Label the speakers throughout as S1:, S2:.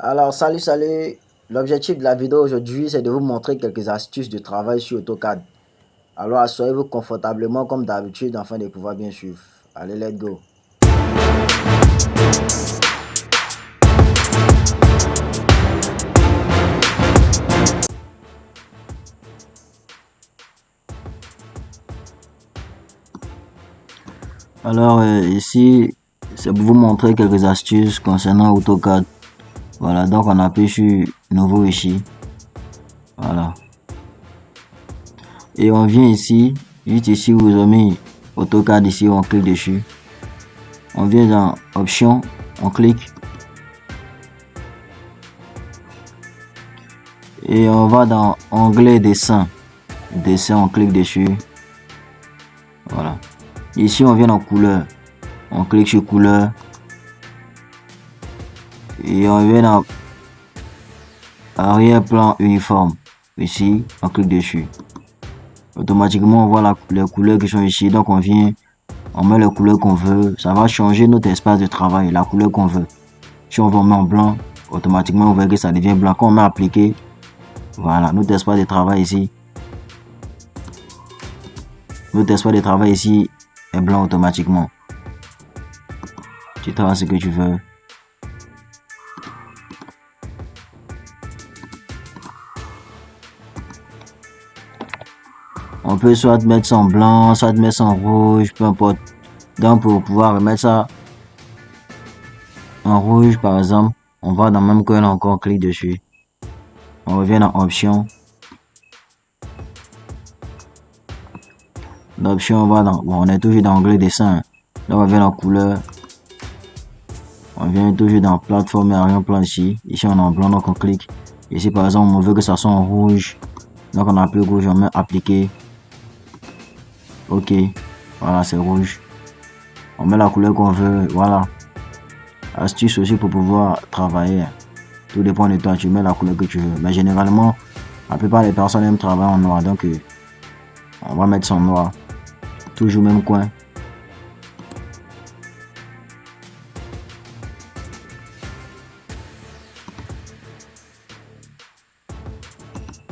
S1: Alors, salut. L'objectif de la vidéo aujourd'hui, c'est de vous montrer quelques astuces de travail sur AutoCAD. Alors, asseyez-vous confortablement comme d'habitude afin de pouvoir bien suivre. Allez, let's go. Alors, ici, c'est pour vous montrer quelques astuces concernant AutoCAD. Voilà, donc on appuie sur Nouveau ici. Voilà. Et on vient ici, juste ici, vous avez mis AutoCAD ici, on clique dessus. On vient dans Options, on clique. Et on va dans Onglet Dessin. Dessin, on clique dessus. Voilà. Ici, on vient dans Couleur. On clique sur Couleur. Et on vient dans Arrière-plan uniforme. Ici, on clique dessus. Automatiquement, on voit les couleurs qui sont ici. Donc, on vient, on met les couleurs qu'on veut. Ça va changer notre espace de travail, la couleur qu'on veut. Si on veut mettre en blanc, automatiquement, on voit que ça devient blanc. Quand on met appliquer, voilà, notre espace de travail ici. Notre espace de travail ici est blanc automatiquement. Tu travailles ce que tu veux. On peut soit mettre ça en blanc, soit mettre ça en rouge, peu importe. Donc pour pouvoir remettre ça en rouge par exemple, on va dans même coin encore, on clique dessus. On revient dans Options. L'option, on va dans, bon, on est toujours dans Onglet Dessin. Là on revient dans Couleur. On vient toujours dans Plateforme et Arrière-plan ici. Ici on est en blanc, donc on clique. Ici par exemple, on veut que ça soit en rouge. Donc on appuie rouge, on met Appliquer. Ok, voilà, c'est rouge. On met la couleur qu'on veut, voilà. Astuce aussi pour pouvoir travailler. Tout dépend de toi, tu mets la couleur que tu veux. Mais généralement, la plupart des personnes aiment travailler en noir. Donc, on va mettre ça en noir. Toujours même coin.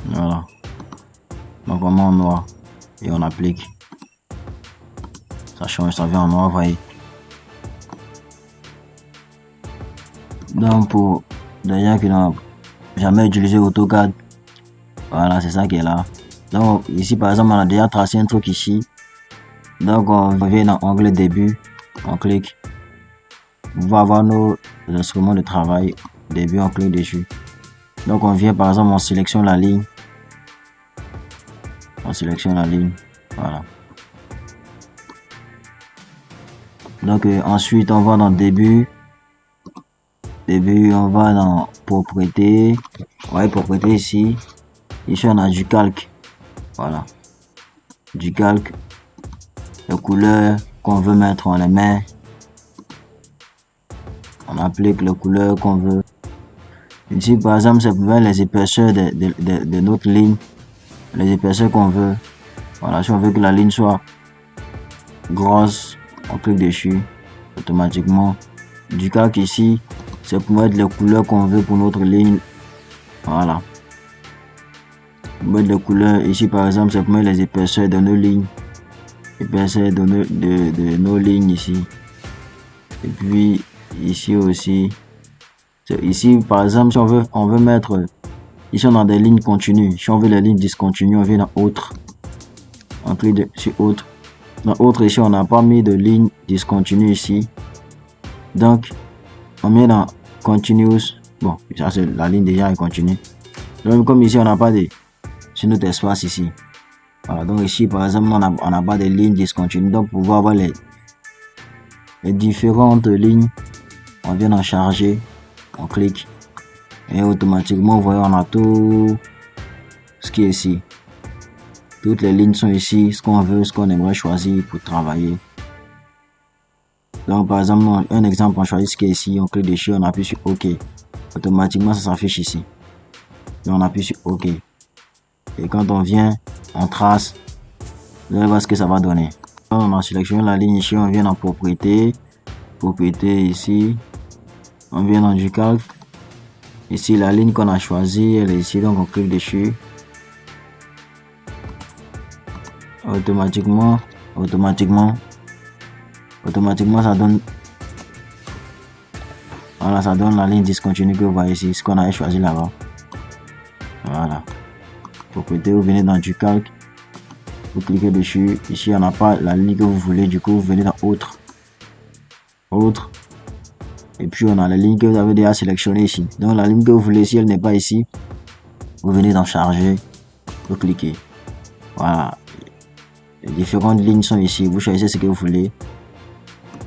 S1: Voilà. Donc, on met en noir. Et on applique. Ça change, ça vient en noir, voyez. Donc, pour les gens qui n'ont jamais utilisé AutoCAD, voilà, c'est ça qui est là. Donc, ici, par exemple, on a déjà tracé un truc ici. Donc, on vient dans Onglet Début. On clique. On va avoir nos instruments de travail. Début, on clique dessus. Donc, on vient, par exemple, on sélectionne la ligne. On sélectionne la ligne. Voilà. Donc, ensuite, on va dans Début. Début, on va dans Propriété. Ouais, Propriété ici. Ici, on a du calque. Voilà. Du calque. Les couleurs qu'on veut mettre, on les met. On applique les couleurs qu'on veut. Ici, par exemple, c'est pour mettre les épaisseurs de notre ligne. Les épaisseurs qu'on veut. Voilà, si on veut que la ligne soit grosse, on clique dessus. Automatiquement. Du calque ici, c'est pour mettre les couleurs qu'on veut pour notre ligne. Voilà. Mettre les couleurs ici, par exemple, c'est pour mettre les épaisseurs de nos lignes. Épaisseur de nos lignes ici. Et puis, ici aussi. Ici, par exemple, si on veut mettre, ici on a des lignes continues. Si on veut les lignes discontinues, on vient dans Autre. On clique sur Autre. Dans Autre, ici, on n'a pas mis de ligne discontinue ici. Donc, on met dans Continuous. Bon, ça c'est la ligne déjà est continue. Donc, comme ici, on n'a pas de sur notre espace ici. Voilà, donc ici, par exemple, on n'a pas de lignes discontinues. Donc, pour pouvoir avoir les différentes lignes, on vient dans Charger. On clique. Et automatiquement, vous voyez, on a tout ce qui est ici. Toutes les lignes sont ici, ce qu'on veut, ce qu'on aimerait choisir pour travailler. Donc, par exemple, un exemple, on choisit ce qui est ici, on clique dessus, on appuie sur OK. Automatiquement, ça s'affiche ici. Et on appuie sur OK. Et quand on vient, on trace, vous allez voir ce que ça va donner. Quand on a sélectionné la ligne ici, on vient dans Propriété. Propriété ici. On vient dans du calque. Ici, la ligne qu'on a choisie, elle est ici, donc on clique dessus. Automatiquement, ça donne, voilà, ça donne la ligne discontinue que vous voyez ici, ce qu'on avait choisi là-bas. Voilà. Propriété, vous venez dans du calque, vous cliquez dessus. Ici, on n'a pas la ligne que vous voulez, du coup, vous venez dans autre. Et puis, on a la ligne que vous avez déjà sélectionnée ici. Donc, la ligne que vous voulez, si elle n'est pas ici, vous venez dans charger, vous cliquez. Voilà. Les différentes lignes sont ici. Vous choisissez ce que vous voulez.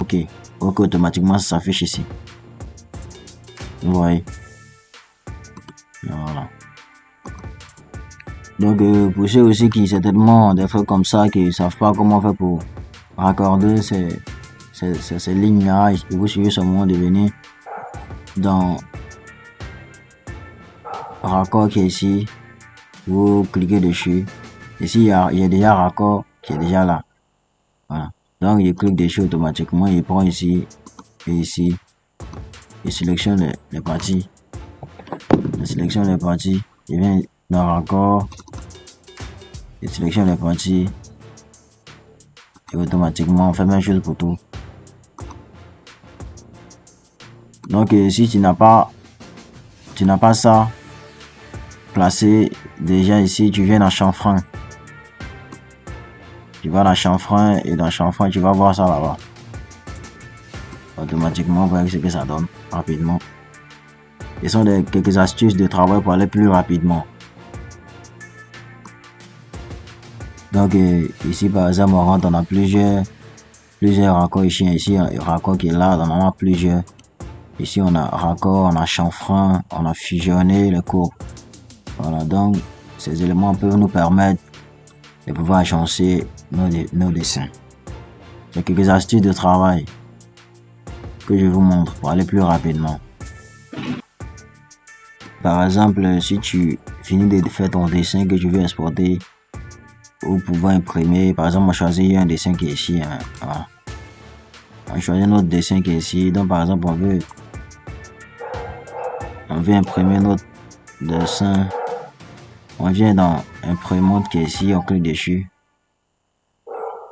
S1: Ok. Ok, automatiquement, ça s'affiche ici. Vous voyez. Voilà. Donc, pour ceux aussi qui certainement ont des trucs comme ça, qui ne savent pas comment faire pour raccorder ces lignes-là, et vous suivez seulement de venir dans raccord qui est ici. Vous cliquez dessus. Ici, il y a déjà raccord qui est déjà là. Voilà. Donc, il clique dessus automatiquement. Il prend ici et ici. Il sélectionne les parties. Il sélectionne les parties. Il vient dans raccord. Il sélectionne les parties. Et automatiquement, on fait la même chose pour tout. Donc, si tu n'as pas ça placé déjà ici, tu viens dans chanfrein. Tu vas dans chanfrein et dans chanfrein, tu vas voir ça là-bas. Automatiquement, vous voyez ce que ça donne rapidement. Ce sont quelques astuces de travail pour aller plus rapidement. Donc, ici, par exemple, on rentre, on a plusieurs raccords ici. Ici, un raccord qui est là, on en a plusieurs. Ici, on a raccord, on a chanfrein, on a fusionné les courbes. Voilà, donc, ces éléments peuvent nous permettre de pouvoir agencer nos dessins. C'est quelques astuces de travail que je vous montre pour aller plus rapidement. Par exemple, si tu finis de faire ton dessin que tu veux exporter ou pouvoir imprimer, par exemple, on choisit un dessin qui est ici. Voilà. On choisit notre dessin qui est ici. Donc, par exemple, on veut imprimer notre dessin. On vient dans imprimante qui est ici, on clique dessus.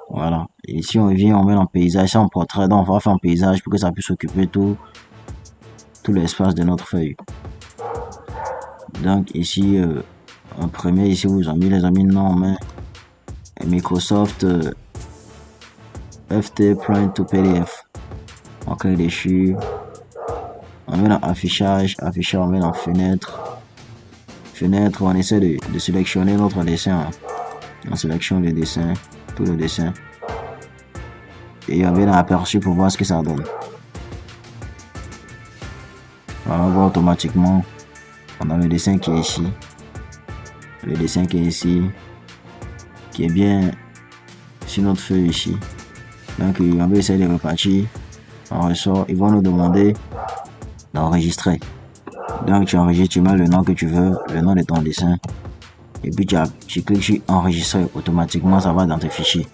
S1: Voilà. Et si on vient, on met en paysage, ça en portrait, donc on va faire un paysage pour que ça puisse occuper tout l'espace de notre feuille. Donc ici, imprimer, ici vous avez mis les amis, non, mais Microsoft FT Print to PDF. On clique dessus. On met dans affichage, on met dans fenêtre. Fenêtre, on essaie de sélectionner notre dessin. On sélectionne le dessin, tout le dessin. Et on vient dans aperçu pour voir ce que ça donne. Voilà, on voit automatiquement. On a le dessin qui est ici. Le dessin qui est ici. Qui est bien sur notre feuille ici. Donc on va essayer de repartir. On ressort. Ils vont nous demander d'enregistrer. Donc tu enregistres, tu mets le nom que tu veux, le nom de ton dessin. Et puis tu cliques sur enregistrer. Automatiquement ça va dans tes fichiers.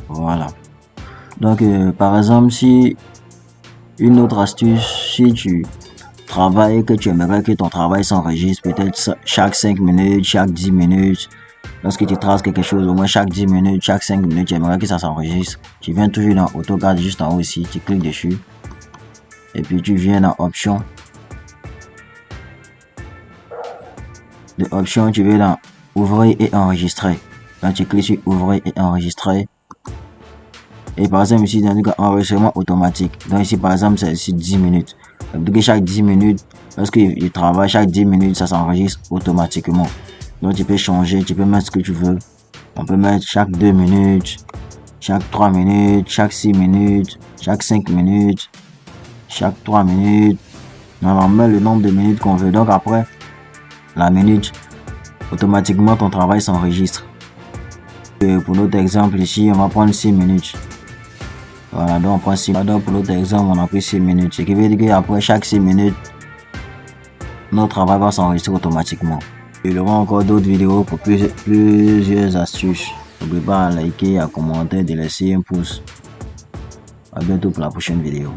S1: Voilà. Donc par exemple, si une autre astuce, si tu travailles que tu aimerais que ton travail s'enregistre peut-être chaque 5 minutes, chaque 10 minutes, lorsque tu traces quelque chose, au moins chaque 10 minutes, chaque 5 minutes, tu aimerais que ça s'enregistre. Tu viens toujours dans AutoCAD juste en haut ici, tu cliques dessus. Et puis tu viens dans Options. De Options, tu viens dans Ouvrir et enregistrer. Là, tu cliques sur Ouvrir et enregistrer. Et par exemple, ici, dans le enregistrement automatique. Donc ici, par exemple, c'est ici 10 minutes. Donc chaque 10 minutes, lorsqu'il travaille, chaque 10 minutes, ça s'enregistre automatiquement. Donc tu peux changer, tu peux mettre ce que tu veux. On peut mettre chaque 2 minutes, chaque 3 minutes, chaque 6 minutes, chaque 5 minutes, chaque 3 minutes. On met le nombre de minutes qu'on veut. Donc après la minute, automatiquement ton travail s'enregistre. Pour notre exemple ici, on va prendre 6 minutes. Voilà, donc on prend 6 minutes. Donc pour notre exemple, on a pris 6 minutes. Ce qui veut dire qu'après chaque 6 minutes, notre travail va s'enregistrer automatiquement. Il y aura encore d'autres vidéos pour plusieurs astuces. N'oubliez pas à liker, à commenter, de laisser un pouce. À bientôt pour la prochaine vidéo.